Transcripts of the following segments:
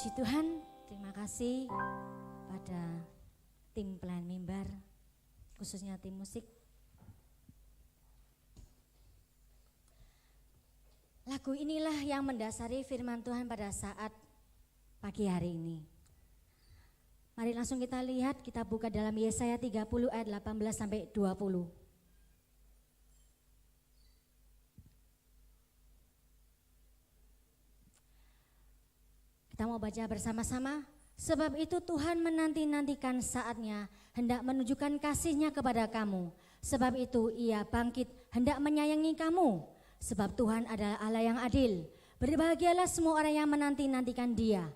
Puji Tuhan, terima kasih pada tim pelayan mimbar, khususnya tim musik. Lagu inilah yang mendasari firman Tuhan pada saat pagi hari ini. Mari langsung kita lihat, kita buka dalam Yesaya 30 ayat 18 sampai 20. Kita mau baca bersama-sama. Sebab itu Tuhan menanti-nantikan saatnya, hendak menunjukkan kasih-Nya kepada kamu. Sebab itu Ia bangkit, hendak menyayangi kamu. Sebab Tuhan adalah Allah yang adil. Berbahagialah semua orang yang menanti-nantikan Dia.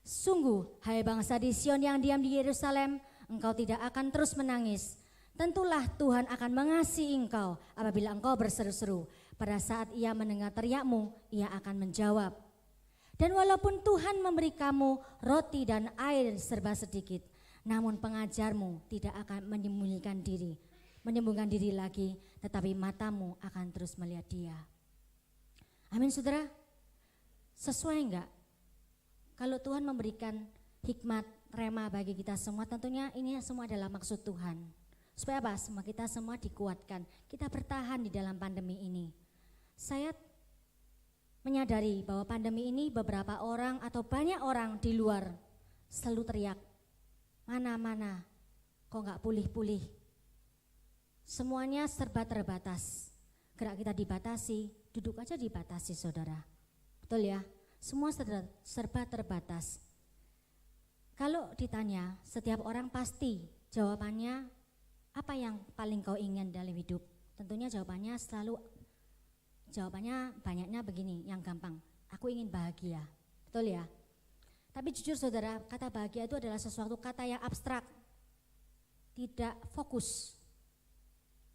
Sungguh, hai bangsa di Sion yang diam di Yerusalem, engkau tidak akan terus menangis. Tentulah Tuhan akan mengasihi engkau apabila engkau berseru-seru. Pada saat Ia mendengar teriakmu, Ia akan menjawab. Dan walaupun Tuhan memberi kamu roti dan air serba sedikit, namun pengajarmu tidak akan menyembunyikan diri lagi, tetapi matamu akan terus melihat Dia. Amin saudara. Sesuai enggak? Kalau Tuhan memberikan hikmat, rema bagi kita semua, tentunya ini semua adalah maksud Tuhan. Supaya apa? Semua kita semua dikuatkan, kita bertahan di dalam pandemi ini. Saya menyadari bahwa pandemi ini beberapa orang atau banyak orang di luar selalu teriak, mana-mana, kok gak pulih-pulih. Semuanya serba terbatas, gerak kita dibatasi, duduk aja dibatasi saudara. Betul ya, semua serba terbatas. Kalau ditanya, setiap orang pasti jawabannya apa yang paling kau ingin dalam hidup? Tentunya jawabannya banyaknya begini, yang gampang, aku ingin bahagia, betul ya? Tapi jujur saudara, kata bahagia itu adalah sesuatu kata yang abstrak, tidak fokus,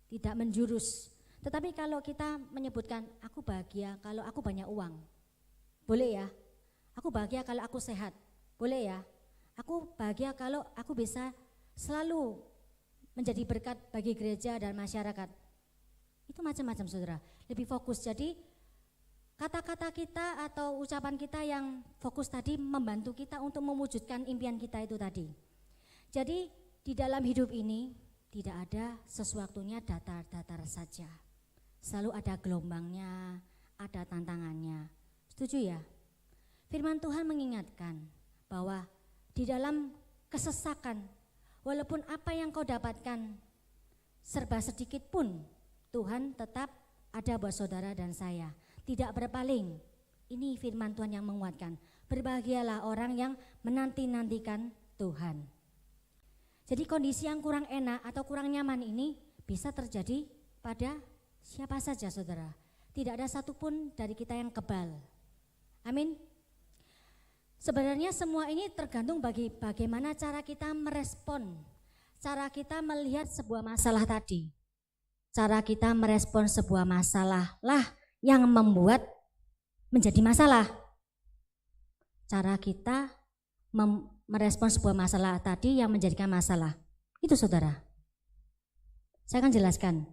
tidak menjurus. Tetapi kalau kita menyebutkan, aku bahagia kalau aku banyak uang, boleh ya? Aku bahagia kalau aku sehat, boleh ya? Aku bahagia kalau aku bisa selalu menjadi berkat bagi gereja dan masyarakat. Itu macam-macam saudara, lebih fokus. Jadi kata-kata kita atau ucapan kita yang fokus tadi membantu kita untuk mewujudkan impian kita itu tadi. Jadi di dalam hidup ini tidak ada sesuatunya datar-datar saja. Selalu ada gelombangnya, ada tantangannya. Setuju ya? Firman Tuhan mengingatkan bahwa di dalam kesesakan, walaupun apa yang kau dapatkan serba sedikit pun, Tuhan tetap ada buat saudara dan saya, tidak berpaling. Ini firman Tuhan yang menguatkan. Berbahagialah orang yang menanti-nantikan Tuhan. Jadi kondisi yang kurang enak atau kurang nyaman ini bisa terjadi pada siapa saja saudara. Tidak ada satupun dari kita yang kebal. Amin. Sebenarnya semua ini tergantung bagaimana cara kita merespon, cara kita melihat sebuah masalah tadi. Cara kita merespon sebuah masalah lah yang membuat menjadi masalah. Cara kita merespon sebuah masalah tadi yang menjadikan masalah. Itu saudara. Saya akan jelaskan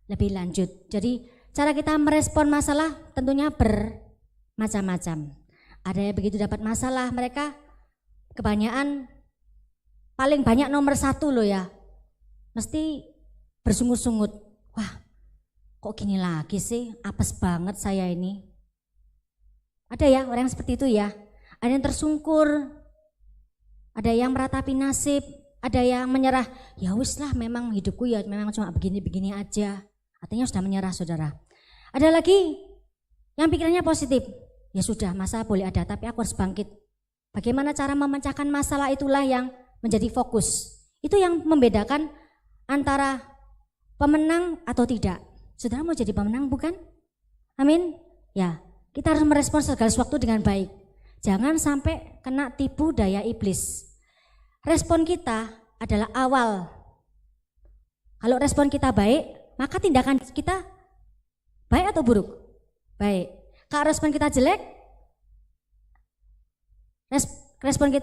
lebih lanjut. Jadi cara kita merespon masalah tentunya bermacam-macam. Ada yang begitu dapat masalah, mereka kebanyakan paling banyak nomor 1 loh ya. Mesti bersungut-sungut, wah kok gini lagi sih, apes banget saya ini. Ada ya orang yang seperti itu ya, ada yang tersungkur, ada yang meratapi nasib, ada yang menyerah, ya wis lah memang hidupku ya memang cuma begini-begini aja, artinya sudah menyerah saudara. Ada lagi yang pikirannya positif, ya sudah masalah boleh ada tapi aku harus bangkit. Bagaimana cara memecahkan masalah itulah yang menjadi fokus. Itu yang membedakan antara pemenang atau tidak. Saudara mau jadi pemenang bukan? Amin. Ya, kita harus merespon segala sesuatu dengan baik. Jangan sampai kena tipu daya iblis. Respon kita adalah awal. Kalau respon kita baik, maka tindakan kita baik atau buruk? Baik. Kalau respon kita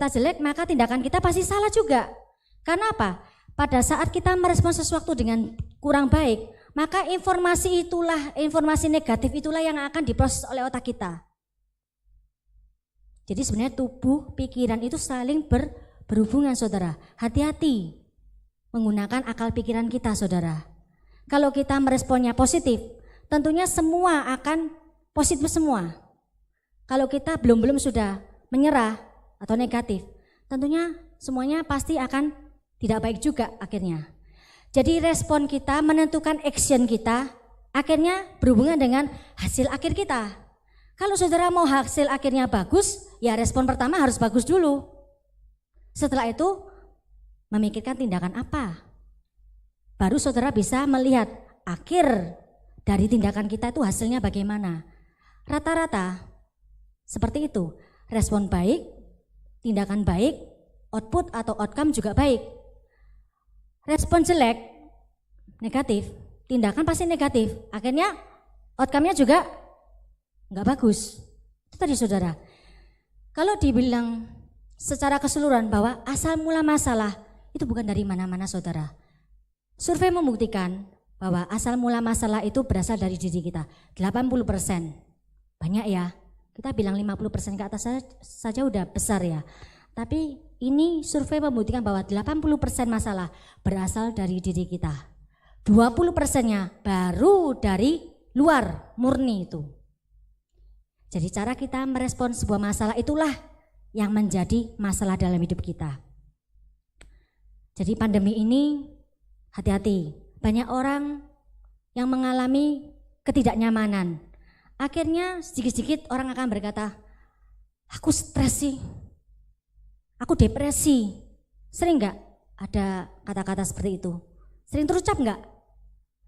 jelek, maka tindakan kita pasti salah juga. Karena apa? Pada saat kita merespon sesuatu dengan kurang baik, maka informasi negatif itulah yang akan diproses oleh otak kita. Jadi sebenarnya tubuh, pikiran itu saling berhubungan saudara. Hati-hati menggunakan akal pikiran kita saudara. Kalau kita meresponnya positif, tentunya semua akan positif semua. Kalau kita belum sudah menyerah atau negatif, tentunya semuanya pasti akan tidak baik juga akhirnya. Jadi respon kita menentukan action kita, akhirnya berhubungan dengan hasil akhir kita. Kalau saudara mau hasil akhirnya bagus, ya respon pertama harus bagus dulu. Setelah itu memikirkan tindakan apa. Baru saudara bisa melihat akhir dari tindakan kita itu hasilnya bagaimana. Rata-rata seperti itu. Respon baik, tindakan baik, output atau outcome juga baik. Respon jelek, negatif, tindakan pasti negatif. Akhirnya outcome-nya juga enggak bagus. Itu tadi saudara. Kalau dibilang secara keseluruhan bahwa asal mula masalah itu bukan dari mana-mana saudara. Survei membuktikan bahwa asal mula masalah itu berasal dari diri kita. 80%. Banyak ya. Kita bilang 50% ke atas saja udah besar ya. Tapi ini survei membuktikan bahwa 80% masalah berasal dari diri kita. 20%-nya baru dari luar, murni itu. Jadi cara kita merespon sebuah masalah itulah yang menjadi masalah dalam hidup kita. Jadi pandemi ini hati-hati, banyak orang yang mengalami ketidaknyamanan. Akhirnya sedikit-sedikit orang akan berkata, aku stres sih, aku depresi. Sering enggak ada kata-kata seperti itu? Sering terucap enggak?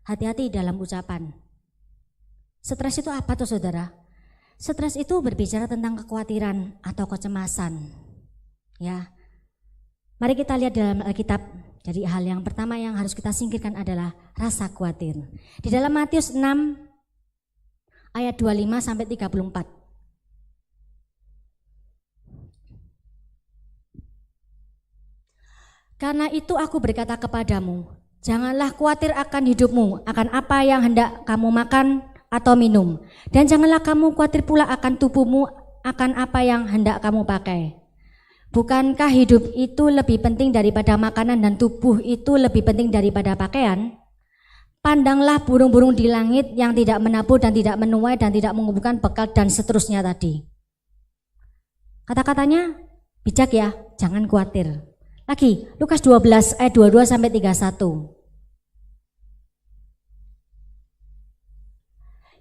Hati-hati dalam ucapan. Stres itu apa tuh saudara? Stres itu berbicara tentang kekhawatiran atau kecemasan. Ya. Mari kita lihat dalam Alkitab. Jadi hal yang pertama yang harus kita singkirkan adalah rasa khawatir. Di dalam Matius 6 ayat 25 sampai 34. Karena itu aku berkata kepadamu, janganlah khawatir akan hidupmu, akan apa yang hendak kamu makan atau minum. Dan janganlah kamu khawatir pula akan tubuhmu, akan apa yang hendak kamu pakai. Bukankah hidup itu lebih penting daripada makanan dan tubuh itu lebih penting daripada pakaian? Pandanglah burung-burung di langit yang tidak menabur dan tidak menuai dan tidak mengumpulkan bekal dan seterusnya tadi. Kata-katanya bijak ya, jangan khawatir. Lagi, Lukas 12 ayat 22 sampai 31.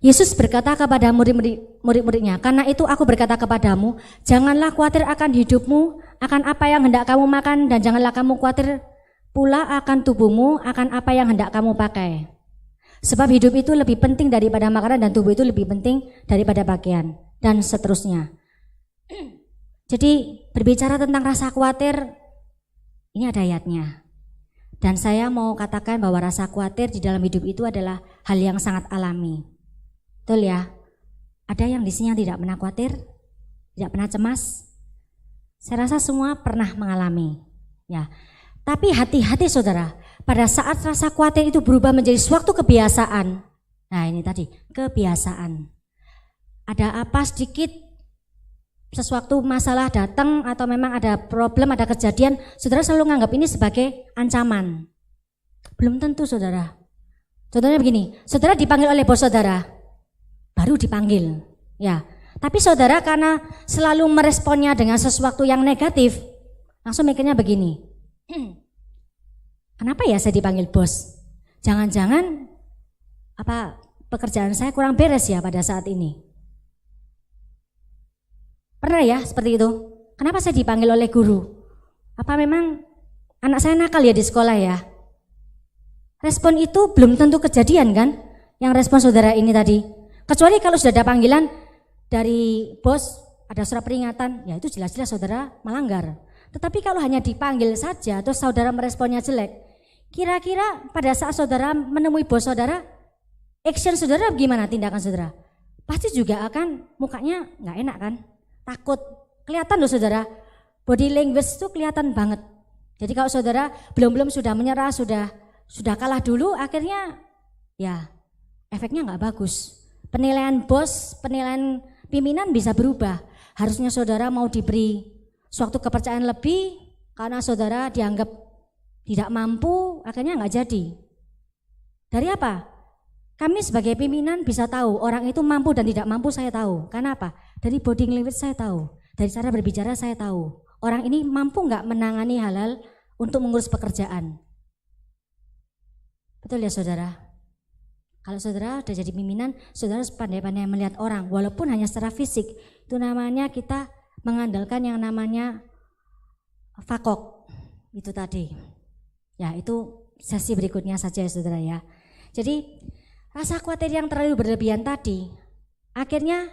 Yesus berkata kepada murid-muridnya, karena itu aku berkata kepadamu, janganlah khawatir akan hidupmu, akan apa yang hendak kamu makan, dan janganlah kamu khawatir pula akan tubuhmu, akan apa yang hendak kamu pakai. Sebab hidup itu lebih penting daripada makanan dan tubuh itu lebih penting daripada pakaian, dan seterusnya. Jadi berbicara tentang rasa khawatir, ini ada ayatnya. Dan saya mau katakan bahwa rasa khawatir di dalam hidup itu adalah hal yang sangat alami. Betul ya? Ada yang di sini yang tidak pernah khawatir, tidak pernah cemas. Saya rasa semua pernah mengalami. Ya, tapi hati-hati saudara, pada saat rasa khawatir itu berubah menjadi suatu kebiasaan. Nah ini tadi, kebiasaan. Ada apa sedikit, sesuatu masalah datang atau memang ada problem, ada kejadian, saudara selalu menganggap ini sebagai ancaman. Belum tentu saudara. Contohnya begini, saudara dipanggil oleh bos saudara, baru dipanggil, ya. Tapi saudara karena selalu meresponnya dengan sesuatu yang negatif, langsung mikirnya begini, kenapa ya saya dipanggil bos? Jangan-jangan apa pekerjaan saya kurang beres ya pada saat ini? Pernah ya seperti itu? Kenapa saya dipanggil oleh guru? Apa memang anak saya nakal ya di sekolah ya? Respon itu belum tentu kejadian kan? Yang respon saudara ini tadi. Kecuali kalau sudah ada panggilan dari bos, ada surat peringatan, ya itu jelas-jelas saudara melanggar. Tetapi kalau hanya dipanggil saja atau saudara meresponnya jelek, kira-kira pada saat saudara menemui bos saudara, action saudara gimana tindakan saudara? Pasti juga akan mukanya nggak enak kan? Takut, kelihatan loh saudara, body language itu kelihatan banget. Jadi kalau saudara belum sudah menyerah, sudah kalah dulu, akhirnya ya efeknya nggak bagus. Penilaian bos, penilaian pimpinan bisa berubah Harusnya saudara mau diberi suatu kepercayaan lebih karena saudara dianggap tidak mampu, akhirnya nggak jadi. Dari apa? Kami sebagai pimpinan bisa tahu orang itu mampu dan tidak mampu, saya tahu. Karena apa? Dari body language saya tahu, dari cara berbicara saya tahu. Orang ini mampu nggak menangani hal-hal untuk mengurus pekerjaan. Betul ya saudara? Kalau saudara sudah jadi pimpinan, saudara harus pandai-pandai melihat orang, walaupun hanya secara fisik. Itu namanya kita mengandalkan yang namanya fakok, itu tadi. Ya, itu sesi berikutnya saja ya saudara ya. Jadi rasa khawatir yang terlalu berlebihan tadi akhirnya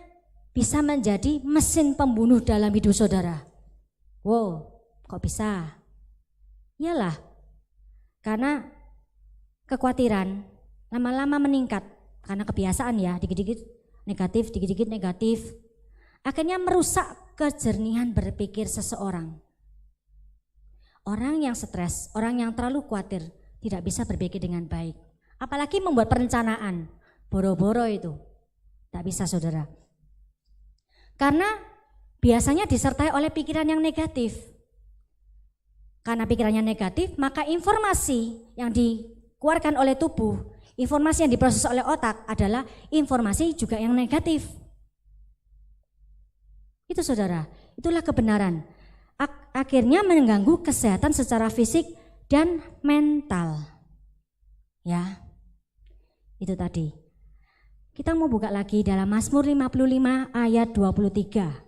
bisa menjadi mesin pembunuh dalam hidup saudara. Wow, kok bisa? Iyalah, karena kekhawatiran lama-lama meningkat karena kebiasaan ya, dikit-dikit negatif, dikit-dikit negatif. Akhirnya merusak kejernihan berpikir seseorang. Orang yang stres, orang yang terlalu khawatir tidak bisa berpikir dengan baik. Apalagi membuat perencanaan, boro-boro itu. Tak bisa saudara. Karena biasanya disertai oleh pikiran yang negatif. Karena pikirannya negatif, maka informasi yang dikeluarkan oleh tubuh, informasi yang diproses oleh otak adalah informasi juga yang negatif. Itu saudara, itulah kebenaran. Akhirnya mengganggu kesehatan secara fisik dan mental. Ya, itu tadi. Kita mau buka lagi dalam Mazmur 55 ayat 23.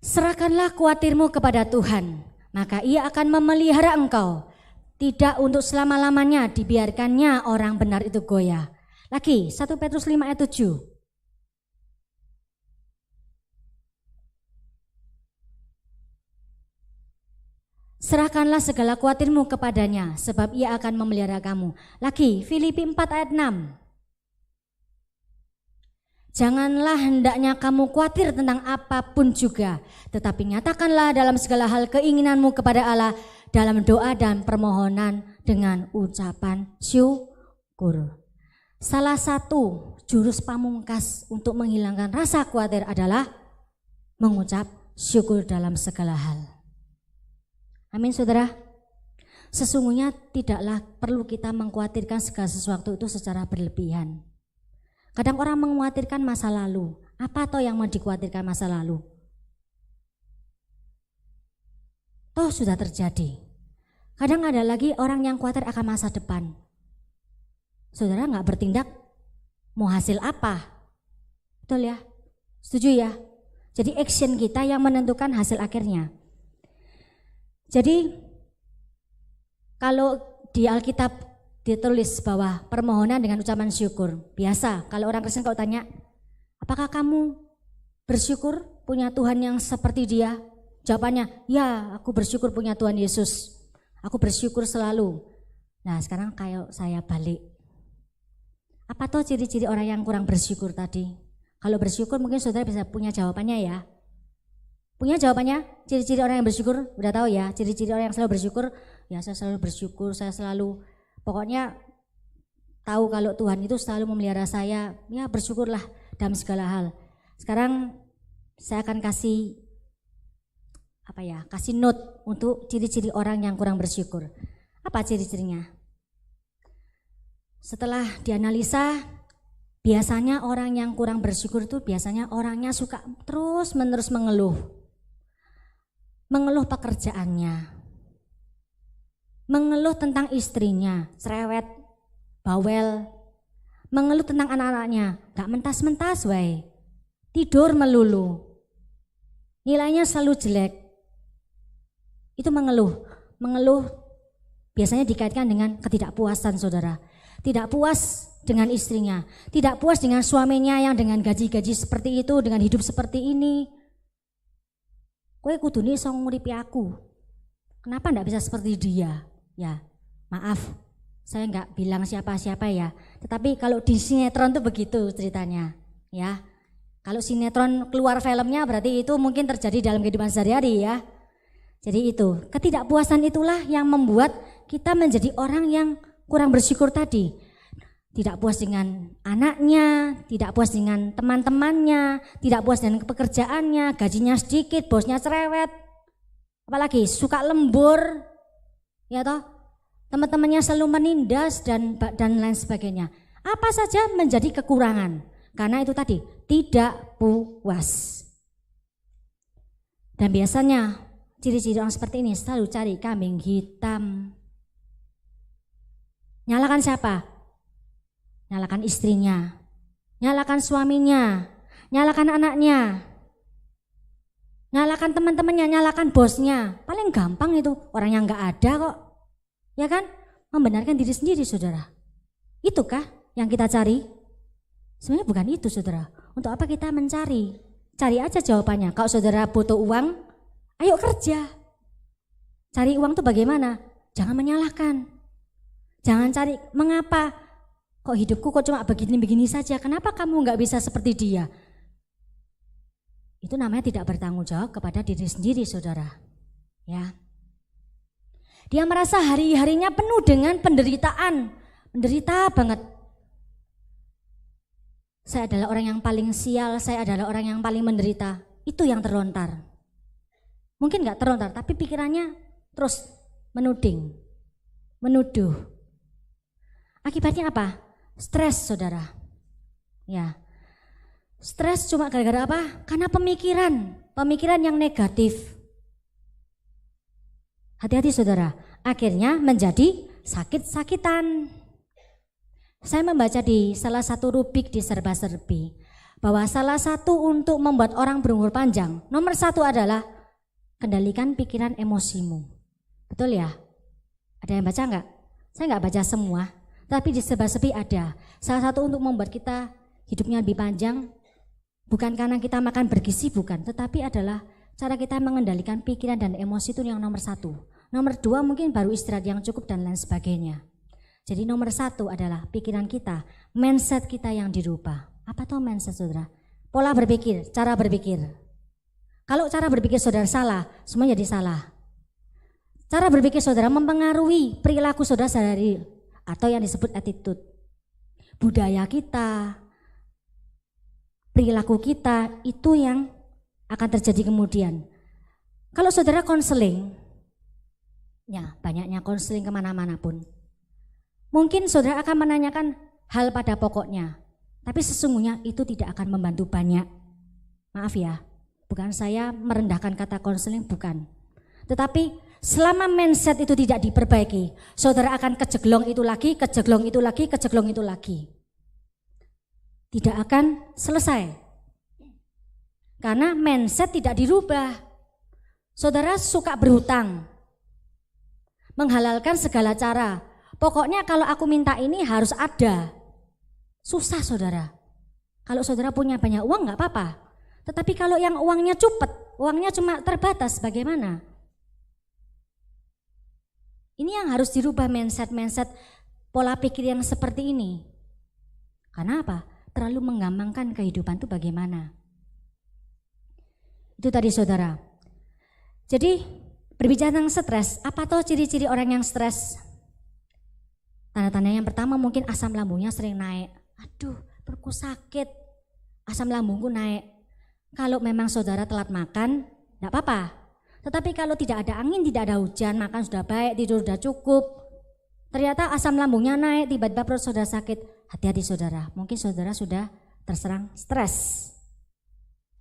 Serahkanlah khawatirmu kepada Tuhan, maka Ia akan memelihara engkau. Tidak untuk selama-lamanya dibiarkannya orang benar itu goyah. Lagi 1 Petrus 5 ayat 7. Serahkanlah segala khawatirmu kepadanya, sebab Ia akan memelihara kamu. Lagi Filipi 4 ayat 6. Janganlah hendaknya kamu khawatir tentang apapun juga, tetapi nyatakanlah dalam segala hal keinginanmu kepada Allah dalam doa dan permohonan dengan ucapan syukur. Salah satu jurus pamungkas untuk menghilangkan rasa khawatir adalah mengucap syukur dalam segala hal. Amin saudara. Sesungguhnya tidaklah perlu kita mengkhawatirkan segala sesuatu itu secara berlebihan. Kadang orang mengkhawatirkan masa lalu. Apa toh yang mau dikhawatirkan masa lalu? Toh sudah terjadi. Kadang ada lagi orang yang khawatir akan masa depan. Saudara nggak bertindak, mau hasil apa? Betul ya? Setuju ya? Jadi action kita yang menentukan hasil akhirnya. Jadi kalau di Alkitab ditulis bahwa permohonan dengan ucapan syukur. Biasa kalau orang Kristen kalau tanya, apakah kamu bersyukur punya Tuhan yang seperti Dia? Jawabannya, ya aku bersyukur punya Tuhan Yesus. Aku bersyukur selalu. Nah sekarang kayak saya balik. Apa toh ciri-ciri orang yang kurang bersyukur tadi? Kalau bersyukur mungkin saudara bisa punya jawabannya ya. Punya jawabannya? Ciri-ciri orang yang bersyukur, udah tahu ya. Ciri-ciri orang yang selalu bersyukur, ya saya selalu bersyukur, saya selalu pokoknya tahu kalau Tuhan itu selalu memelihara saya, ya bersyukurlah dalam segala hal. Sekarang saya akan kasih kasih note untuk ciri-ciri orang yang kurang bersyukur. Apa ciri-cirinya? Setelah dianalisa, biasanya orang yang kurang bersyukur itu biasanya orangnya suka terus-menerus mengeluh. Mengeluh pekerjaannya. Mengeluh tentang istrinya, cerewet, bawel. Mengeluh tentang anak-anaknya, gak mentas-mentas wae. Tidur melulu. Nilainya selalu jelek. Itu mengeluh. Mengeluh biasanya dikaitkan dengan ketidakpuasan saudara. Tidak puas dengan istrinya. Tidak puas dengan suaminya yang dengan gaji-gaji seperti itu, dengan hidup seperti ini. Kowe kudune iso nguripi aku. Kenapa enggak bisa seperti dia? Ya, maaf, saya enggak bilang siapa-siapa ya. Tetapi kalau di sinetron tuh begitu ceritanya, ya. Kalau sinetron keluar filmnya berarti itu mungkin terjadi dalam kehidupan sehari-hari ya. Jadi itu, ketidakpuasan itulah yang membuat kita menjadi orang yang kurang bersyukur tadi. tidak puas dengan anaknya, tidak puas dengan teman-temannya, tidak puas dengan pekerjaannya, gajinya sedikit, bosnya cerewet, apalagi suka lembur, ya toh, teman-temannya selalu menindas dan lain sebagainya. Apa saja menjadi kekurangan, karena itu tadi tidak puas. Dan biasanya ciri-ciri orang seperti ini selalu cari kambing hitam. Nyalakan siapa? Nyalakan istrinya, nyalakan suaminya, nyalakan anaknya, nyalakan teman-temannya, nyalakan bosnya. Paling gampang itu, orang yang gak ada kok. Ya kan? Membenarkan diri sendiri, saudara. Itukah yang kita cari? Sebenarnya bukan itu, saudara. Untuk apa kita mencari? Cari aja jawabannya. Kalau saudara butuh uang, ayo kerja. Cari uang itu bagaimana? Jangan menyalahkan. Jangan cari mengapa kok hidupku kok cuma begini-begini saja. Kenapa kamu nggak bisa seperti dia? Itu namanya tidak bertanggung jawab kepada diri sendiri, saudara. Ya. Dia merasa hari-harinya penuh dengan penderitaan. Menderita banget. Saya adalah orang yang paling sial, saya adalah orang yang paling menderita. Itu yang terlontar. Mungkin gak terlontar, tapi pikirannya terus menuding, menuduh. Akibatnya apa? Stres, saudara. Ya, stres cuma gara-gara apa? Karena pemikiran yang negatif. Hati-hati, saudara. Akhirnya menjadi sakit-sakitan. Saya membaca di salah satu rubrik di Serba-Serbi bahwa salah satu untuk membuat orang berumur panjang, nomor satu adalah kendalikan pikiran emosimu. Betul ya? Ada yang baca enggak? Saya enggak baca semua, tapi di Serba-Serbi ada. Salah satu untuk membuat kita hidupnya lebih panjang, bukan karena kita makan bergizi, bukan, tetapi adalah cara kita mengendalikan pikiran dan emosi itu yang nomor satu. Nomor dua mungkin baru istirahat yang cukup dan lain sebagainya. Jadi nomor satu adalah pikiran kita, mindset kita yang dirubah. Apa tuh mindset, saudara? Pola berpikir, cara berpikir. Kalau cara berpikir saudara salah, semua jadi salah. Cara berpikir saudara mempengaruhi perilaku saudara sehari atau yang disebut attitude. Budaya kita, perilaku kita itu yang akan terjadi kemudian. Kalau saudara konseling, ya banyaknya konseling kemana-mana pun. Mungkin saudara akan menanyakan hal pada pokoknya, tapi sesungguhnya itu tidak akan membantu banyak. Maaf ya, bukan saya merendahkan kata konseling, bukan. Tetapi selama mindset itu tidak diperbaiki, saudara akan kejeglong itu lagi, kejeglong itu lagi, kejeglong itu lagi. Tidak akan selesai. Karena mindset tidak dirubah. Saudara suka berhutang, menghalalkan segala cara. Pokoknya kalau aku minta ini harus ada. Susah, saudara. Kalau saudara punya banyak uang gak apa-apa. Tetapi kalau yang uangnya cupet, uangnya cuma terbatas, bagaimana? Ini yang harus dirubah mindset pola pikir yang seperti ini. Karena apa? Terlalu menggampangkan kehidupan itu bagaimana? Itu tadi, saudara. Jadi berbicara tentang stres, apa tuh ciri-ciri orang yang stres? Tanda-tanda yang pertama mungkin asam lambungnya sering naik. Aduh, perutku sakit, asam lambungku naik. Kalau memang saudara telat makan, tidak apa-apa. Tetapi kalau tidak ada angin, tidak ada hujan, makan sudah baik, tidur sudah cukup, ternyata asam lambungnya naik, tiba-tiba perut saudara sakit. Hati-hati, saudara, mungkin saudara sudah terserang stres.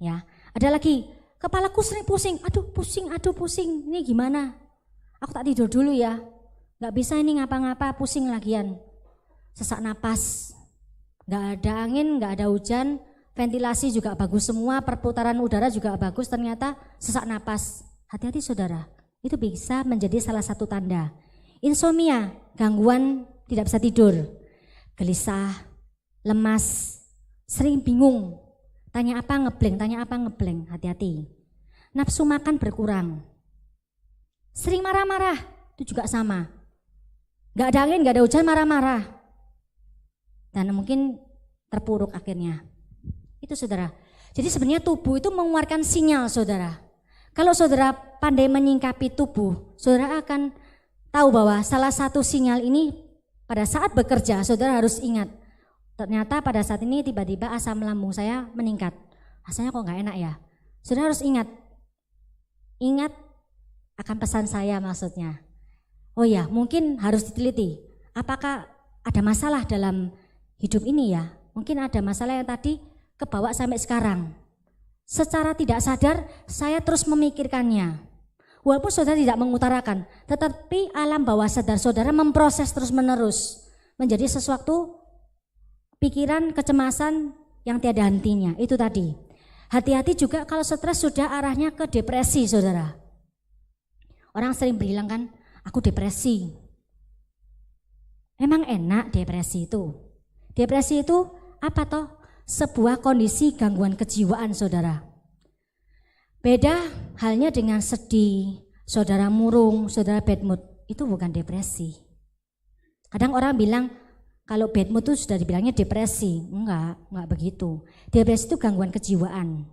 Ya, ada lagi, kepalaku sering pusing, aduh pusing, ini gimana? Aku tak tidur dulu ya. Gak bisa ini ngapa-ngapa, pusing lagian. Sesak napas, gak ada angin, gak ada hujan, ventilasi juga bagus semua, perputaran udara juga bagus, ternyata sesak napas. Hati-hati, saudara, itu bisa menjadi salah satu tanda. Insomnia, gangguan tidak bisa tidur, gelisah, lemas, sering bingung, tanya apa ngeblank, hati-hati. Nafsu makan berkurang, sering marah-marah, itu juga sama. Gak ada angin, gak ada hujan, marah-marah. Dan mungkin terpuruk akhirnya. Itu, saudara. Jadi sebenarnya tubuh itu mengeluarkan sinyal, saudara. Kalau saudara pandai menyingkapi tubuh, saudara akan tahu bahwa salah satu sinyal ini pada saat bekerja saudara harus ingat, ternyata pada saat ini tiba-tiba asam lambung saya meningkat. Rasanya kok nggak enak ya. Saudara harus ingat akan pesan saya maksudnya. Oh ya, mungkin harus diteliti. Apakah ada masalah dalam hidup ini ya? Mungkin ada masalah yang tadi kebawa sampai sekarang. Secara tidak sadar saya terus memikirkannya. Walaupun saudara tidak mengutarakan, tetapi alam bawah sadar saudara memproses terus menerus. Menjadi sesuatu pikiran, kecemasan yang tiada hentinya. Itu tadi. Hati-hati juga kalau stres sudah arahnya ke depresi saudara. Orang sering bilang kan, aku depresi. Emang enak depresi itu? Depresi itu apa toh? Sebuah kondisi gangguan kejiwaan saudara. Beda halnya dengan sedih, saudara murung, saudara bad mood, itu bukan depresi. Kadang orang bilang kalau bad mood itu sudah dibilangnya depresi. Enggak begitu. Depresi itu gangguan kejiwaan.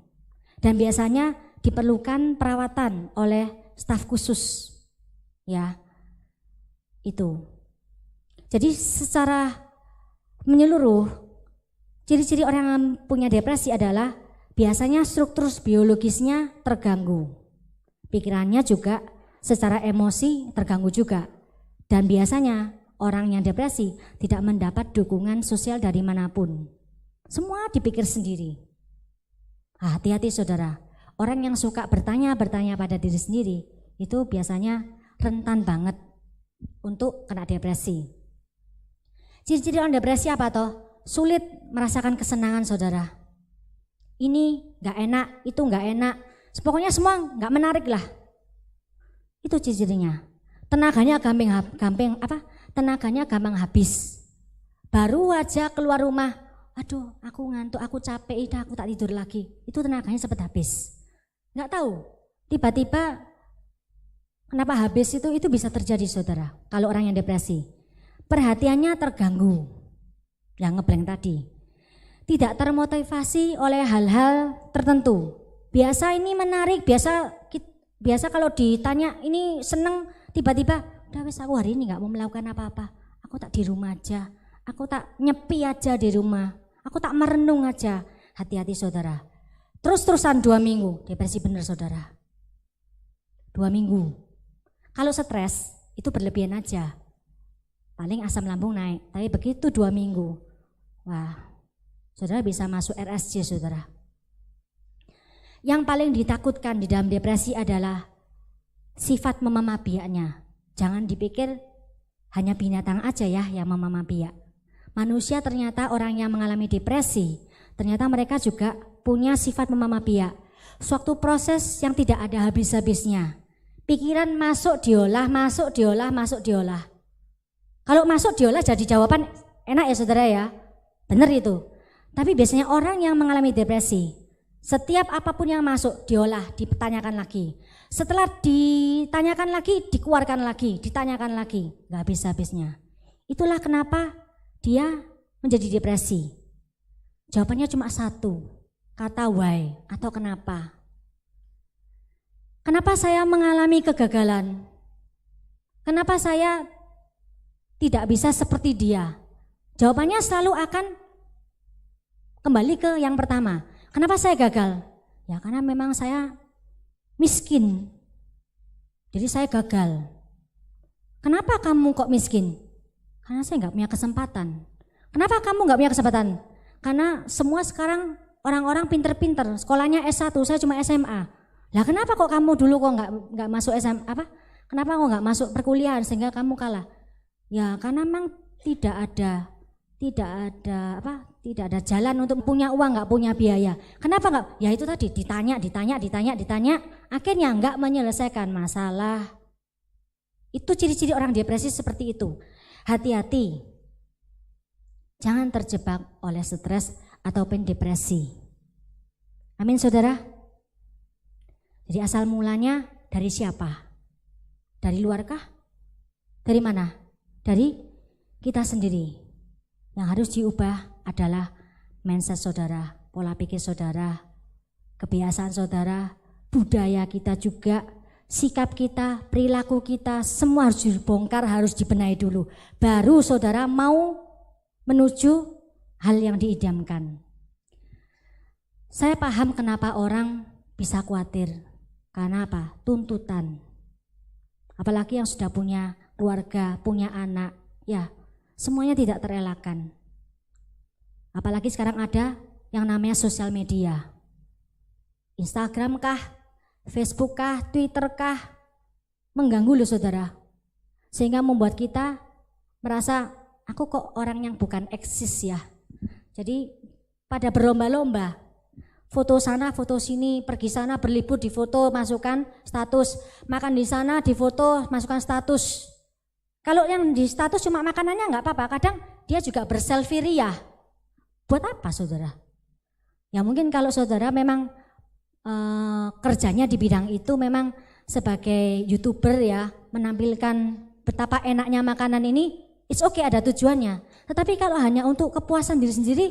Dan biasanya diperlukan perawatan oleh staf khusus. Ya, itu. Jadi secara menyeluruh, ciri-ciri orang yang punya depresi adalah biasanya struktur biologisnya terganggu. Pikirannya juga secara emosi terganggu juga. Dan biasanya orang yang depresi tidak mendapat dukungan sosial dari manapun. Semua dipikir sendiri. Hati-hati saudara. Orang yang suka bertanya pada diri sendiri itu biasanya rentan banget untuk kena depresi. Ciri-ciri orang depresi apa toh? Sulit merasakan kesenangan saudara. Ini gak enak, itu gak enak. Pokoknya semua gak menarik lah. Itu ciri-cirinya. Tenaganya gampang habis. Baru aja keluar rumah, aduh aku ngantuk, aku capek, aku tak tidur lagi. Itu tenaganya sempat habis. Gak tahu, tiba-tiba kenapa habis itu bisa terjadi saudara. Kalau orang yang depresi, perhatiannya terganggu. Yang ngeblank tadi. Tidak termotivasi oleh hal-hal tertentu. Biasa ini menarik, biasa kalau ditanya ini seneng, tiba-tiba udah wes aku hari ini gak mau melakukan apa-apa. Aku tak di rumah aja, aku tak nyepi aja di rumah, aku tak merenung aja. Hati-hati saudara. Terus-terusan 2 minggu, depresi bener saudara. 2 minggu. Kalau stres itu berlebihan aja. Paling asam lambung naik, tapi begitu 2 minggu. Wah, saudara bisa masuk RSC saudara. Yang paling ditakutkan di dalam depresi adalah sifat memamah biaknya. Jangan dipikir hanya binatang aja ya yang memamah biak. Manusia ternyata orang yang mengalami depresi, ternyata mereka juga punya sifat memamah biak. Suatu proses yang tidak ada habis-habisnya. Pikiran masuk diolah. Kalau masuk diolah jadi jawaban enak ya saudara ya. Benar itu. Tapi biasanya orang yang mengalami depresi, setiap apapun yang masuk diolah, ditanyakan lagi. Setelah ditanyakan lagi, dikeluarkan lagi, ditanyakan lagi. Gak habis-habisnya. Itulah kenapa dia menjadi depresi. Jawabannya cuma satu, kata why atau kenapa. Kenapa saya mengalami kegagalan? Kenapa saya tidak bisa seperti dia? Jawabannya selalu akan kembali ke yang pertama. Kenapa saya gagal? Ya karena memang saya miskin. Jadi saya gagal. Kenapa kamu kok miskin? Karena saya nggak punya kesempatan. Kenapa kamu nggak punya kesempatan? Karena semua sekarang orang-orang pinter-pinter. Sekolahnya S1, saya cuma SMA. Lah kenapa kok kamu dulu kok nggak masuk SMA apa? Kenapa kok nggak masuk perkuliahan sehingga kamu kalah? Ya karena memang tidak ada jalan untuk punya uang, nggak punya biaya. Kenapa nggak? Ya itu tadi ditanya, akhirnya nggak menyelesaikan masalah. Itu ciri-ciri orang depresi seperti itu. Hati-hati, jangan terjebak oleh stres ataupun depresi. Amin saudara. Jadi asal mulanya dari siapa? Dari luarkah? Dari mana? Dari kita sendiri. Yang harus diubah adalah mindset saudara, pola pikir saudara, kebiasaan saudara, budaya kita juga. sikap kita, perilaku kita, semua harus dibongkar, harus dibenahi dulu. Baru saudara mau menuju hal yang diidamkan. Saya paham kenapa orang bisa khawatir. Karena apa? Tuntutan. Apalagi yang sudah punya keluarga, punya anak, ya semuanya tidak terelakkan. Apalagi sekarang ada yang namanya sosial media. Instagram kah, Facebook kah, Twitter kah, mengganggu loh saudara. Sehingga membuat kita merasa, aku kok orang yang bukan eksis ya. Jadi pada berlomba-lomba, foto sana, foto sini, pergi sana, berlibur di foto, masukkan status, makan di sana, di foto, masukkan status. Kalau yang di status cuma makanannya nggak apa-apa, kadang dia juga berselfie ria. Buat apa saudara? Ya mungkin kalau saudara memang kerjanya di bidang itu memang sebagai YouTuber ya, menampilkan betapa enaknya makanan ini, it's okay, ada tujuannya. Tetapi kalau hanya untuk kepuasan diri sendiri,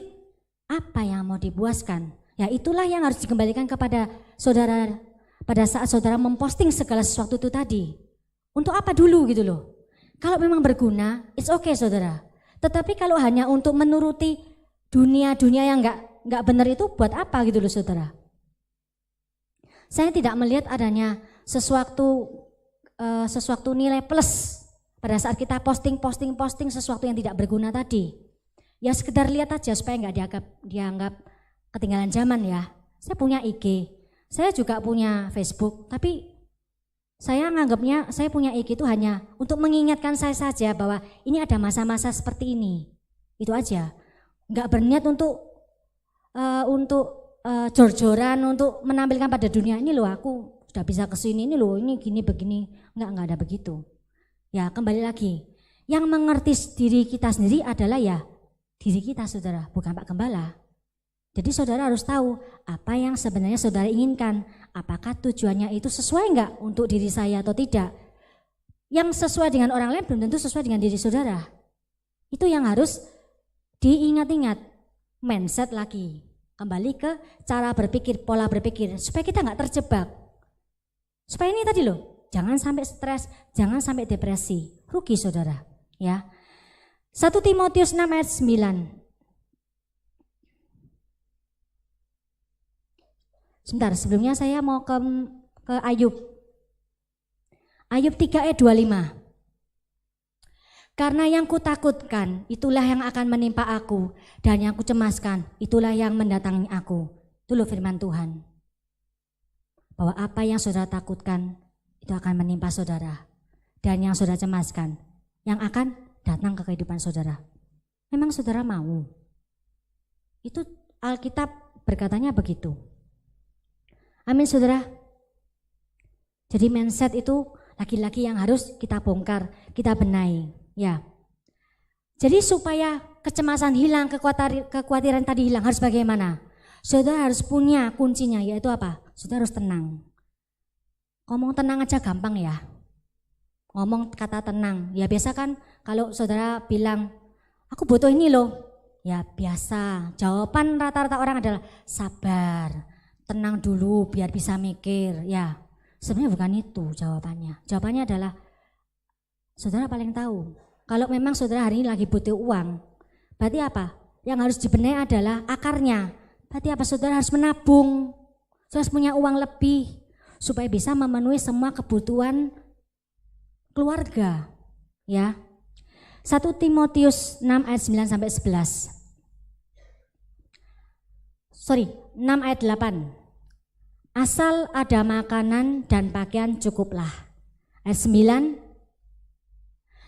apa yang mau dipuaskan? Ya itulah yang harus dikembalikan kepada saudara pada saat saudara memposting segala sesuatu itu tadi. Untuk apa dulu gitu loh. Kalau memang berguna, it's okay saudara. Tetapi kalau hanya untuk menuruti dunia-dunia yang nggak benar itu, buat apa gitu loh saudara. Saya tidak melihat adanya sesuatu nilai plus pada saat kita posting sesuatu yang tidak berguna tadi. Ya sekedar lihat aja supaya nggak dianggap ketinggalan zaman ya. Saya punya IG, saya juga punya Facebook, tapi saya nganggapnya saya punya IG itu hanya untuk mengingatkan saya saja bahwa ini ada masa-masa seperti ini. Itu aja. Nggak berniat untuk jor-joran untuk menampilkan pada dunia, ini loh aku sudah bisa kesini, ini loh ini gini begini. Enggak ada begitu. Ya kembali lagi, yang mengerti diri kita sendiri adalah ya diri kita saudara, bukan Pak Gembala. Jadi saudara harus tahu apa yang sebenarnya saudara inginkan, apakah tujuannya itu sesuai enggak untuk diri saya atau tidak. Yang sesuai dengan orang lain belum tentu sesuai dengan diri saudara. Itu yang harus diingat-ingat, mindset lagi. Kembali ke cara berpikir, pola berpikir, supaya kita nggak terjebak. Supaya ini tadi loh, jangan sampai stres, jangan sampai depresi, rugi saudara. Ya, 1 Timotius 6 ayat 9. Sebentar, sebelumnya saya mau ke Ayub. Ayub 3 ayat 25. Karena yang kutakutkan, itulah yang akan menimpa aku, dan yang kucemaskan, itulah yang mendatangi aku. Itu loh firman Tuhan. Bahwa apa yang saudara takutkan, itu akan menimpa saudara. Dan yang saudara cemaskan, yang akan datang ke kehidupan saudara. Memang saudara mau? Itu Alkitab berkatanya begitu. Amin saudara. Jadi mindset itu laki-laki yang harus kita bongkar, kita benahi. Ya, jadi supaya kecemasan hilang, kekhawatiran tadi hilang, harus bagaimana? Saudara harus punya kuncinya, yaitu apa? Saudara harus tenang. Ngomong tenang aja gampang ya. Ngomong kata tenang, ya biasa kan kalau saudara bilang, aku butuh ini loh. Ya biasa, jawaban rata-rata orang adalah sabar, tenang dulu biar bisa mikir. Ya, sebenarnya bukan itu jawabannya. Jawabannya adalah, saudara paling tahu. Kalau memang saudara hari ini lagi butuh uang, berarti apa? Yang harus dibenahi adalah akarnya. Berarti apa? Saudara harus menabung, saudara harus punya uang lebih supaya bisa memenuhi semua kebutuhan keluarga. Ya, 1 Timotius 6 ayat 9 sampai 11. 6 ayat 8. Asal ada makanan dan pakaian cukuplah. Ayat 9.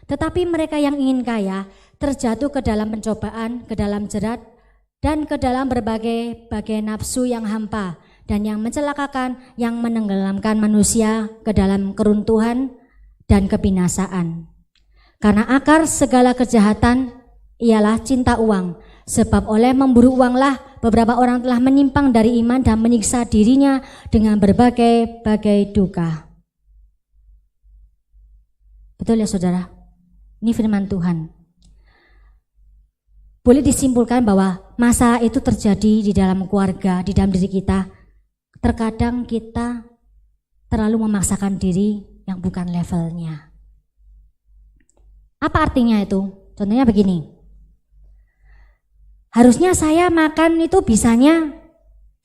Tetapi mereka yang ingin kaya terjatuh ke dalam pencobaan, ke dalam jerat, dan ke dalam berbagai nafsu yang hampa dan yang mencelakakan, yang menenggelamkan manusia ke dalam keruntuhan dan kebinasaan. Karena akar segala kejahatan ialah cinta uang, sebab oleh memburu uanglah beberapa orang telah menyimpang dari iman dan menyiksa dirinya dengan berbagai duka. Betul ya saudara? Ini firman Tuhan. Boleh disimpulkan bahwa masalah itu terjadi di dalam keluarga, di dalam diri kita. Terkadang kita terlalu memaksakan diri yang bukan levelnya. Apa artinya itu? Contohnya begini. Harusnya saya makan itu bisanya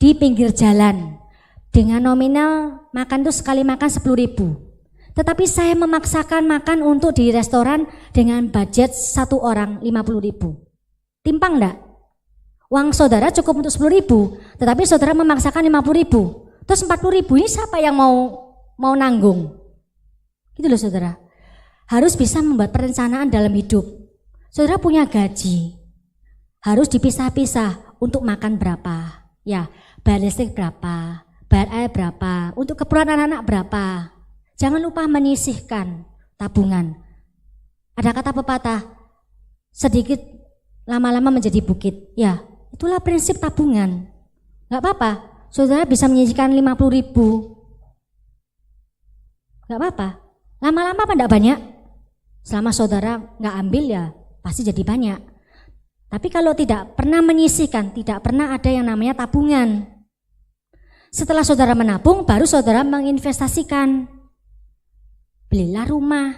di pinggir jalan. Dengan nominal makan itu sekali makan 10.000. Tetapi saya memaksakan makan untuk di restoran dengan budget satu orang 50.000. Timpang enggak? Uang saudara cukup untuk 10.000, tetapi saudara memaksakan 50.000. Terus 40.000 ini siapa yang mau nanggung? Gitu loh saudara. Harus bisa membuat perencanaan dalam hidup. Saudara punya gaji, harus dipisah-pisah untuk makan berapa, ya, bayar listrik berapa, bayar air berapa, untuk keperluan anak-anak berapa. Jangan lupa menyisihkan tabungan. Ada kata pepatah, sedikit lama-lama menjadi bukit. Ya, itulah prinsip tabungan. Gak apa-apa, saudara bisa menyisihkan 50.000. Gak apa-apa, lama-lama apa enggak banyak? Selama saudara gak ambil ya pasti jadi banyak. Tapi kalau tidak pernah menyisihkan, tidak pernah ada yang namanya tabungan. Setelah saudara menabung, baru saudara menginvestasikan. Belilah rumah.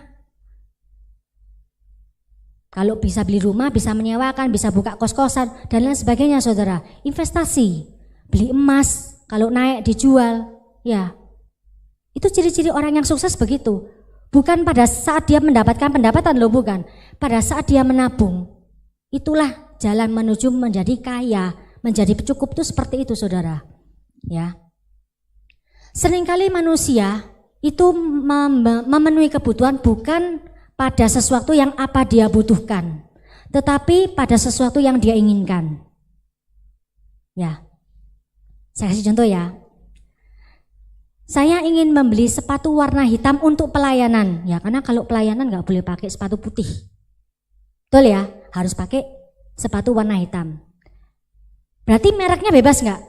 Kalau bisa beli rumah, bisa menyewakan, bisa buka kos-kosan, dan lain sebagainya saudara. Investasi, beli emas, kalau naik dijual. Ya, itu ciri-ciri orang yang sukses begitu. Bukan pada saat dia mendapatkan pendapatan loh, bukan. Pada saat dia menabung. Itulah jalan menuju menjadi kaya, menjadi cukup itu seperti itu saudara. Ya. Seringkali manusia itu memenuhi kebutuhan bukan pada sesuatu yang apa dia butuhkan, tetapi pada sesuatu yang dia inginkan. Ya. Saya kasih contoh ya. Saya ingin membeli sepatu warna hitam untuk pelayanan. Ya, karena kalau pelayanan nggak boleh pakai sepatu putih. Betul ya, harus pakai sepatu warna hitam. Berarti mereknya bebas nggak?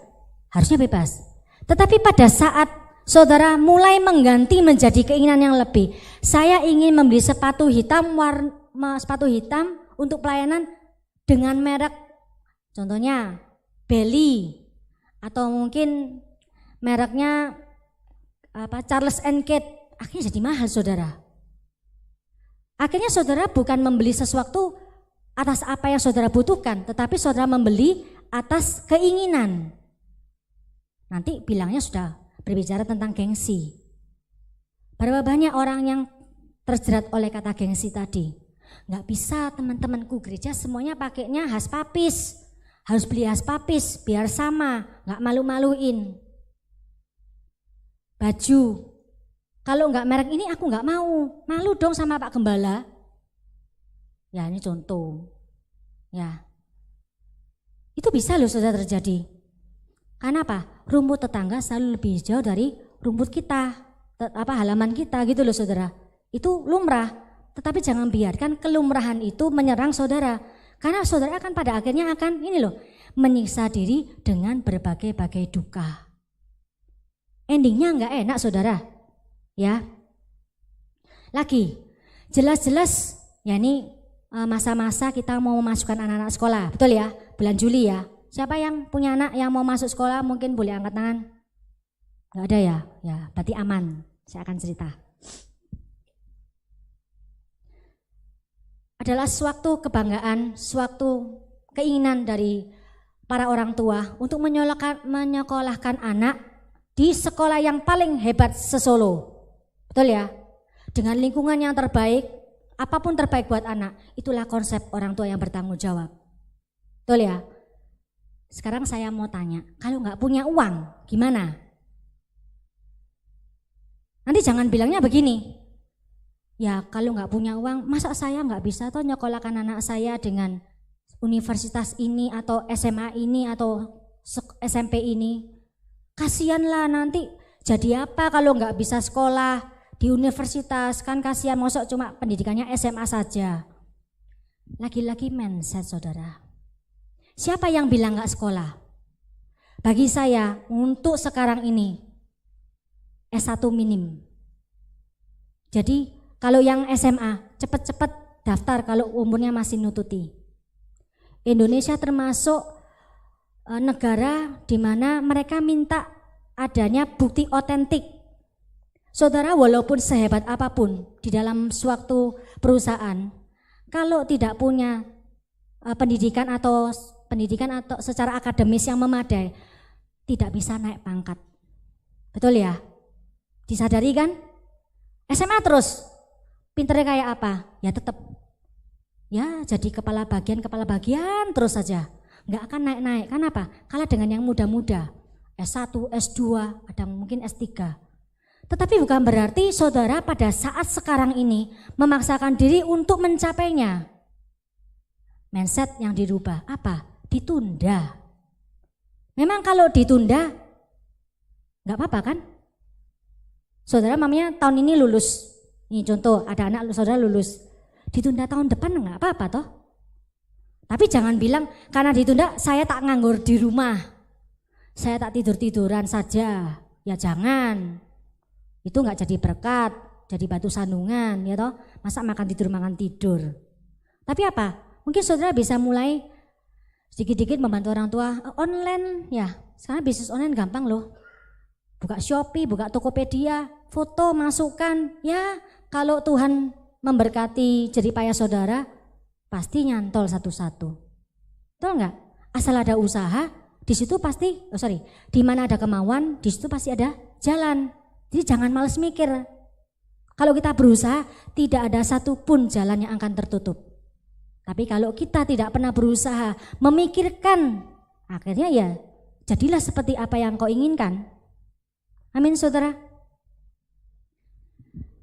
Harusnya bebas. Tetapi pada saat saudara mulai mengganti menjadi keinginan yang lebih, saya ingin membeli sepatu hitam untuk pelayanan dengan merek, contohnya Belly atau mungkin mereknya Charles & Kate. Akhirnya jadi mahal saudara. Akhirnya saudara bukan membeli sesuatu atas apa yang saudara butuhkan, tetapi saudara membeli atas keinginan. Nanti bilangnya sudah berbicara tentang gengsi. Berapa banyak orang yang terjerat oleh kata gengsi tadi. Nggak bisa teman-temanku gereja semuanya pakainya khas papis. Harus beli khas papis biar sama, nggak malu-maluin. Baju, kalau nggak merek ini aku nggak mau, malu dong sama Pak Gembala. Ya ini contoh. Ya, itu bisa loh saudara terjadi. Karena apa? Rumput tetangga selalu lebih jauh dari rumput kita, halaman kita gitu loh saudara. Itu lumrah, tetapi jangan biarkan kelumrahan itu menyerang saudara. Karena saudara akan pada akhirnya akan ini loh, menyiksa diri dengan berbagai-bagai duka. Endingnya enggak enak saudara. Ya. Lagi, jelas-jelas ya ini masa-masa kita mau memasukkan anak-anak sekolah, betul ya? Bulan Juli ya. Siapa yang punya anak yang mau masuk sekolah mungkin boleh angkat tangan. Enggak ada ya? Ya, berarti aman. Saya akan cerita. Adalah suatu kebanggaan, suatu keinginan dari para orang tua untuk menyekolahkan anak di sekolah yang paling hebat se-Solo. Betul ya? Dengan lingkungan yang terbaik, apapun terbaik buat anak, itulah konsep orang tua yang bertanggung jawab. Betul ya? Sekarang saya mau tanya, kalau nggak punya uang, gimana? Nanti jangan bilangnya begini, ya kalau nggak punya uang, masa saya nggak bisa toh nyekolahkan anak saya dengan universitas ini atau SMA ini atau SMP ini? Kasianlah nanti jadi apa kalau nggak bisa sekolah di universitas, kan kasihan mosok cuma pendidikannya SMA saja. Lagi-lagi mindset saudara. Siapa yang bilang nggak sekolah? Bagi saya untuk sekarang ini S1 minim. Jadi kalau yang SMA cepet-cepet daftar kalau umurnya masih nututi. Indonesia termasuk negara di mana mereka minta adanya bukti otentik. Saudara, walaupun sehebat apapun di dalam suatu perusahaan, kalau tidak punya pendidikan atau secara akademis yang memadai, tidak bisa naik pangkat. Betul ya? Disadari kan? SMA terus, pinternya kayak apa? Ya tetap, ya jadi kepala bagian terus saja. Nggak akan naik-naik, kan apa? Kalah dengan yang muda-muda, S1, S2, ada mungkin S3. Tetapi bukan berarti saudara pada saat sekarang ini memaksakan diri untuk mencapainya. Mindset yang dirubah, apa? Ditunda. Memang kalau ditunda, nggak apa-apa kan? Saudara mamanya tahun ini lulus, ini contoh ada anak saudara lulus, ditunda tahun depan nggak apa-apa toh. Tapi jangan bilang karena ditunda saya tak nganggur di rumah, saya tak tidur-tiduran saja, ya jangan. Itu nggak jadi berkat, jadi batu sandungan ya toh. Masa makan tidur. Tapi apa? Mungkin saudara bisa mulai sedikit-sedikit membantu orang tua online ya. Sekarang bisnis online gampang loh. Buka Shopee, buka Tokopedia, foto masukkan. Ya kalau Tuhan memberkati jerih payah saudara, pasti nyantol satu-satu. Betul nggak? Asal ada usaha, di situ pasti, di mana ada kemauan, di situ pasti ada jalan. Jadi jangan males mikir. Kalau kita berusaha, tidak ada satupun jalan yang akan tertutup. Tapi kalau kita tidak pernah berusaha memikirkan, akhirnya ya jadilah seperti apa yang kau inginkan. Amin saudara.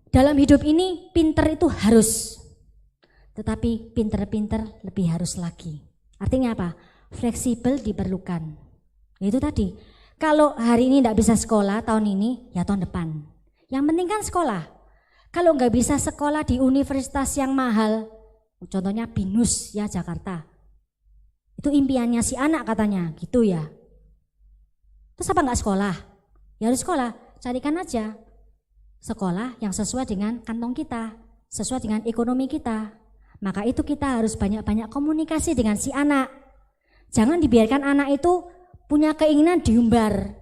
Dalam hidup ini pinter itu harus, tetapi pinter-pinter lebih harus lagi. Artinya apa? Fleksibel diperlukan. Itu tadi. Kalau hari ini tidak bisa sekolah tahun ini, ya tahun depan. Yang penting kan sekolah. Kalau nggak bisa sekolah di universitas yang mahal, contohnya BINUS ya Jakarta. Itu impiannya si anak katanya, gitu ya. Terus apa nggak sekolah? Ya harus sekolah, carikan aja sekolah yang sesuai dengan kantong kita, sesuai dengan ekonomi kita. Maka itu kita harus banyak-banyak komunikasi dengan si anak. Jangan dibiarkan anak itu punya keinginan diumbar,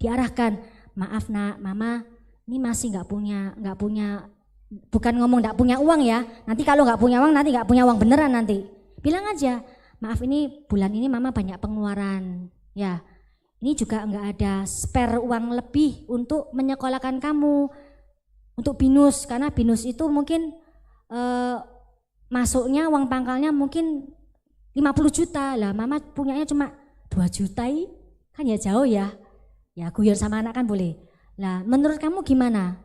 diarahkan. Maaf nak, mama ini masih nggak punya, bukan ngomong nggak punya uang ya. Nanti kalau nggak punya uang, nanti nggak punya uang beneran nanti. Bilang aja, maaf ini bulan ini mama banyak pengeluaran, ya. Ini juga nggak ada spare uang lebih untuk menyekolahkan kamu, untuk BINUS, karena BINUS itu mungkin masuknya uang pangkalnya mungkin 50 juta lah, mama punyanya cuma 2 juta kan ya jauh ya. Ya guyon sama anak kan boleh. Lah menurut kamu gimana?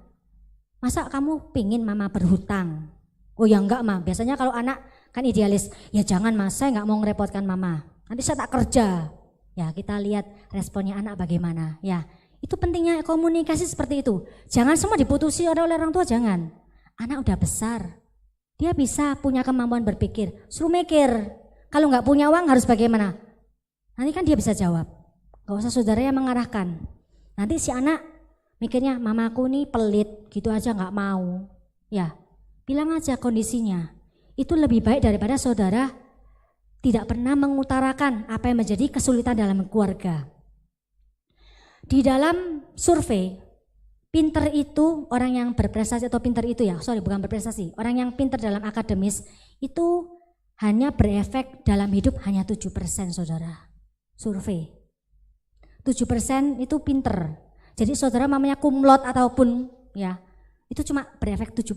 Masa kamu pingin mama berhutang? Oh ya enggak mah, biasanya kalau anak kan idealis, ya jangan mas saya nggak mau ngerepotkan mama, nanti saya tak kerja. Ya kita lihat responnya anak bagaimana ya. Itu pentingnya komunikasi seperti itu. Jangan semua diputusi oleh orang tua, jangan. Anak udah besar, dia bisa punya kemampuan berpikir, suruh mikir. Kalau nggak punya uang harus bagaimana? Nanti kan dia bisa jawab, gak usah saudara yang mengarahkan. Nanti si anak mikirnya mamaku nih pelit gitu aja gak mau. Ya bilang aja kondisinya. Itu lebih baik daripada saudara tidak pernah mengutarakan apa yang menjadi kesulitan dalam keluarga. Di dalam survei, pinter itu orang yang berprestasi atau pinter itu ya, bukan berprestasi, orang yang pinter dalam akademis itu hanya berefek dalam hidup hanya 7% saudara. Survei 7% itu pinter. Jadi saudara mamanya kumlot ataupun ya itu cuma berefek 7%.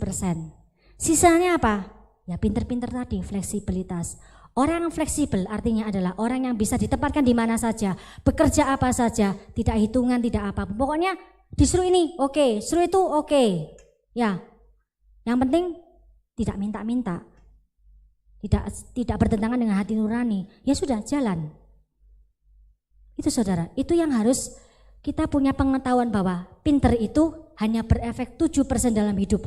Sisanya apa? Ya pinter-pinter tadi, fleksibilitas. Orang yang fleksibel artinya adalah orang yang bisa ditempatkan di mana saja, bekerja apa saja, tidak hitungan, tidak apa. Pokoknya disuruh ini oke, suruh itu oke. Ya, yang penting tidak minta-minta, tidak bertentangan dengan hati nurani. Ya sudah jalan. Itu saudara, itu yang harus kita punya pengetahuan bahwa pinter itu hanya berefek 7% dalam hidup.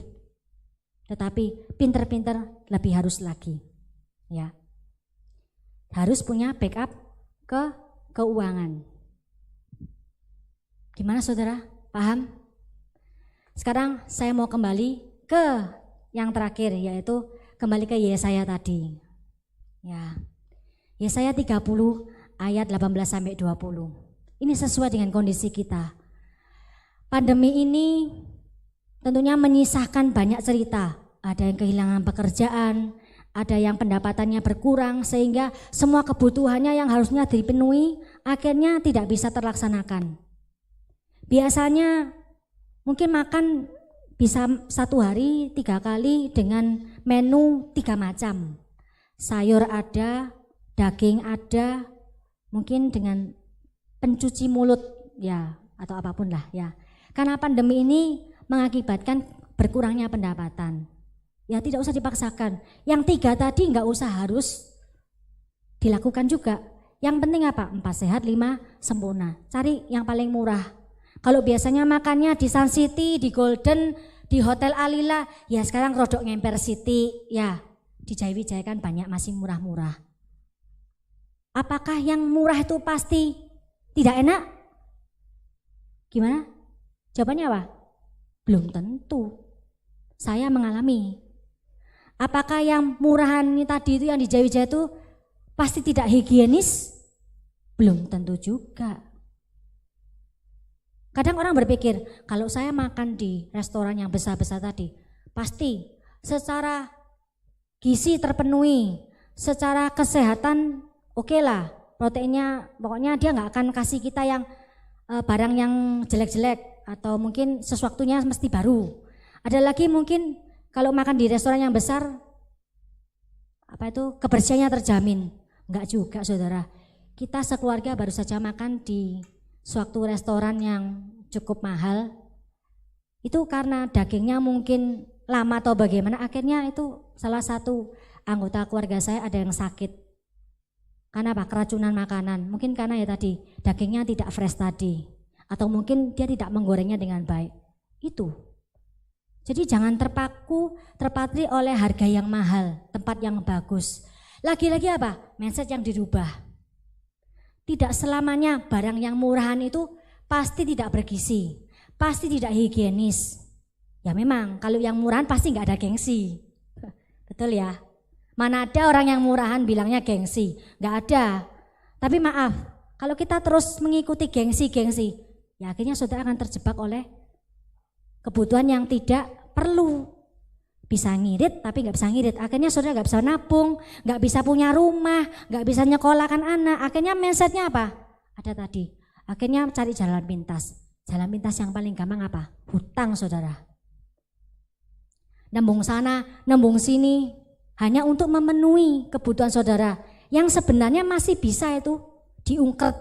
Tetapi pinter-pinter lebih harus lagi. Ya. Harus punya backup keuangan. Gimana saudara? Paham? Sekarang saya mau kembali ke yang terakhir, yaitu kembali ke Yesaya tadi. Ya. Yesaya 30 ayat 18-20. Ini sesuai dengan kondisi kita. Pandemi ini tentunya menyisakan banyak cerita. Ada yang kehilangan pekerjaan, ada yang pendapatannya berkurang sehingga semua kebutuhannya yang harusnya dipenuhi akhirnya tidak bisa terlaksanakan. Biasanya mungkin makan bisa 1 hari 3 kali dengan menu 3 macam. Sayur ada, daging ada, mungkin dengan pencuci mulut ya atau apapun lah ya. Karena pandemi ini mengakibatkan berkurangnya pendapatan. Ya tidak usah dipaksakan. Yang 3 tadi nggak usah harus dilakukan juga. Yang penting apa? 4 sehat, 5 sempurna. Cari yang paling murah. Kalau biasanya makannya di Sun City, di Golden, di Hotel Alila, ya sekarang rodok ngemper City, ya di Jayawijaya kan banyak masih murah-murah. Apakah yang murah itu pasti tidak enak? Gimana? Jawabannya apa? Belum tentu. Saya mengalami. Apakah yang murahan ini tadi itu yang di Jayawijaya itu pasti tidak higienis? Belum tentu juga. Kadang orang berpikir kalau saya makan di restoran yang besar-besar tadi pasti secara gizi terpenuhi, secara kesehatan oke lah, proteinnya pokoknya dia nggak akan kasih kita yang barang yang jelek-jelek atau mungkin sesuatunya mesti baru. Ada lagi mungkin kalau makan di restoran yang besar apa itu kebersihannya terjamin. Enggak juga saudara, kita sekeluarga baru saja makan di suatu restoran yang cukup mahal, itu karena dagingnya mungkin lama atau bagaimana, akhirnya itu salah satu anggota keluarga saya ada yang sakit. Karena apa? Keracunan makanan, mungkin karena ya tadi dagingnya tidak fresh tadi, atau mungkin dia tidak menggorengnya dengan baik. Itu. Jadi jangan terpatri oleh harga yang mahal, tempat yang bagus. Lagi-lagi apa? Mindset yang dirubah. Tidak selamanya barang yang murahan itu pasti tidak bergizi, pasti tidak higienis. Ya memang kalau yang murahan pasti nggak ada gengsi. Betul ya? Mana ada orang yang murahan bilangnya gengsi? Nggak ada. Tapi maaf, kalau kita terus mengikuti gengsi, ya akhirnya saudara akan terjebak oleh kebutuhan yang tidak perlu. Bisa ngirit tapi nggak bisa ngirit, akhirnya saudara nggak bisa nabung, nggak bisa punya rumah, nggak bisa nyekolahkan anak, akhirnya mindsetnya apa? Ada tadi, akhirnya cari jalan pintas yang paling gampang apa? Hutang saudara. Nembung sana, nembung sini, hanya untuk memenuhi kebutuhan saudara, yang sebenarnya masih bisa itu diungkret.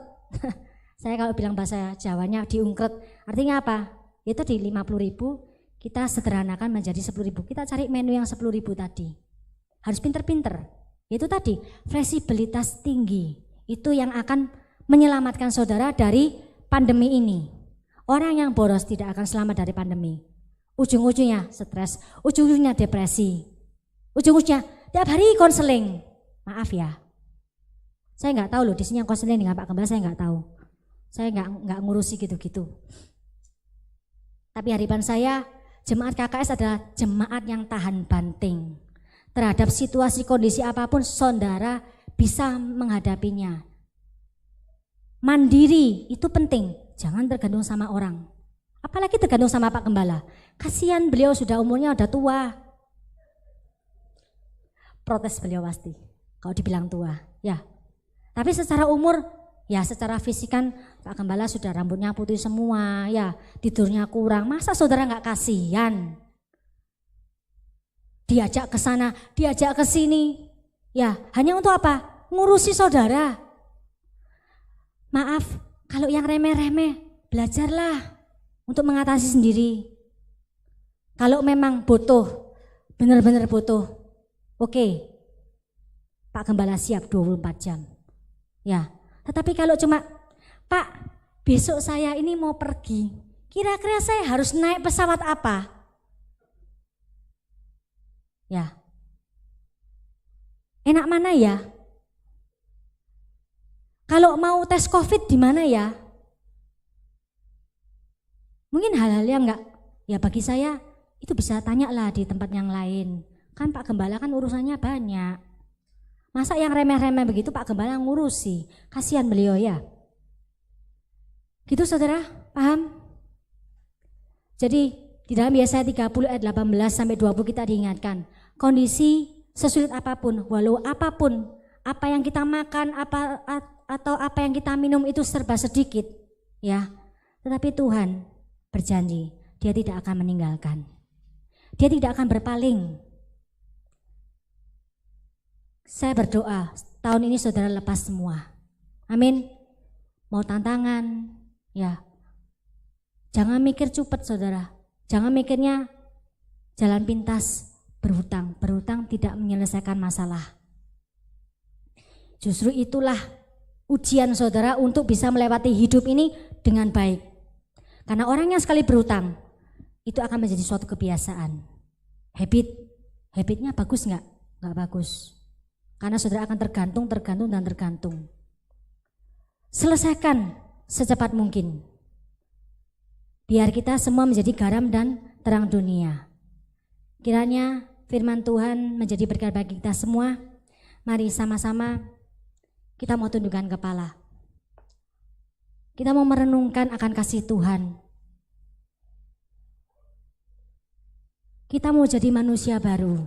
Saya kalau bilang bahasa Jawanya diungkret, artinya apa? Itu di 50.000, kita sederhanakan menjadi 10.000. Kita cari menu yang 10.000 tadi. Harus pinter-pinter. Itu tadi, fleksibilitas tinggi. Itu yang akan menyelamatkan saudara dari pandemi ini. Orang yang boros tidak akan selamat dari pandemi. Ujung-ujungnya stres, ujung-ujungnya depresi. Ujung-ujungnya tiap hari konseling. Maaf ya. Saya nggak tahu loh di sini yang konseling dengan Pak Gembala, saya nggak tahu. Saya nggak ngurusi gitu-gitu. Tapi harapan saya, jemaat KKS adalah jemaat yang tahan banting. Terhadap situasi kondisi apapun saudara bisa menghadapinya. Mandiri itu penting, jangan tergantung sama orang. Apalagi tergantung sama Pak Gembala. Kasihan beliau sudah umurnya udah tua. Protes beliau pasti kalau dibilang tua, ya. Tapi secara umur, ya secara fisik kan Pak Gembala sudah rambutnya putih semua, ya tidurnya kurang. Masa saudara nggak kasihan? Diajak ke sana, diajak ke sini, ya hanya untuk apa? Ngurusi saudara. Maaf, kalau yang remeh-remeh, belajarlah untuk mengatasi sendiri. Kalau memang butuh, benar-benar butuh, oke, Pak Gembala siap 24 jam. Ya, tetapi kalau cuma, Pak, besok saya ini mau pergi, kira-kira saya harus naik pesawat apa? Ya, enak mana ya? Kalau mau tes COVID di mana ya? Mungkin hal-hal yang enggak, ya bagi saya itu bisa tanya lah di tempat yang lain. Kan Pak Gembala kan urusannya banyak. Masa yang remeh-remeh begitu Pak Gembala ngurusi, kasihan beliau ya. Gitu saudara, paham? Jadi Di dalam Yesaya 30 ayat 18 sampai 20 kita diingatkan, kondisi sesulit apapun, walau apapun, apa yang kita makan, atau apa yang kita minum itu serba sedikit, ya. Tetapi Tuhan berjanji, Dia tidak akan meninggalkan. Dia tidak akan berpaling. Saya berdoa, tahun ini saudara lepas semua. Amin. Mau tantangan, ya. Jangan mikir cepet saudara. Jangan mikirnya jalan pintas, berhutang. Berhutang tidak menyelesaikan masalah. Justru itulah ujian saudara untuk bisa melewati hidup ini dengan baik. Karena orang yang sekali berhutang, itu akan menjadi suatu kebiasaan. Habitnya bagus nggak? Nggak bagus. Karena saudara akan tergantung. Selesaikan secepat mungkin. Biar kita semua menjadi garam dan terang dunia. Kiranya firman Tuhan menjadi berkat bagi kita semua. Mari sama-sama kita mau tundukkan kepala. Kita mau merenungkan akan kasih Tuhan. Kita mau jadi manusia baru.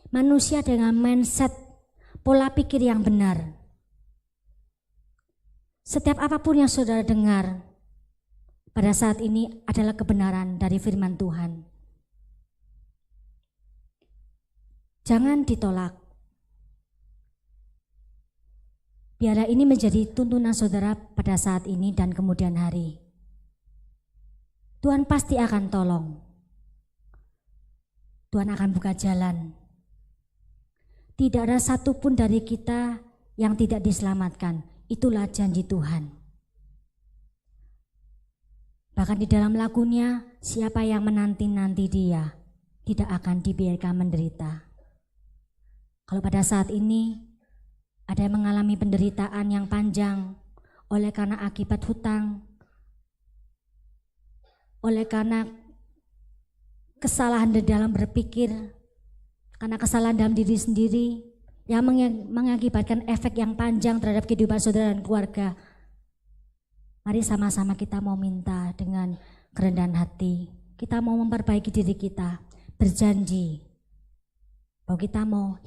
Manusia dengan mindset, pola pikir yang benar. Setiap apapun yang saudara dengar pada saat ini adalah kebenaran dari firman Tuhan. Jangan ditolak. Biarlah ini menjadi tuntunan saudara pada saat ini dan kemudian hari. Tuhan pasti akan tolong. Tuhan akan buka jalan. Tidak ada satupun dari kita yang tidak diselamatkan. Itulah janji Tuhan. Bahkan di dalam lagunya, siapa yang menanti-nanti Dia tidak akan dibiarkan menderita. Kalau pada saat ini ada yang mengalami penderitaan yang panjang oleh karena akibat hutang, oleh karena kesalahan di dalam berpikir, karena kesalahan dalam diri sendiri yang mengakibatkan efek yang panjang terhadap kehidupan saudara dan keluarga. Mari sama-sama kita mau minta dengan kerendahan hati. Kita mau memperbaiki diri kita, berjanji bahwa kita mau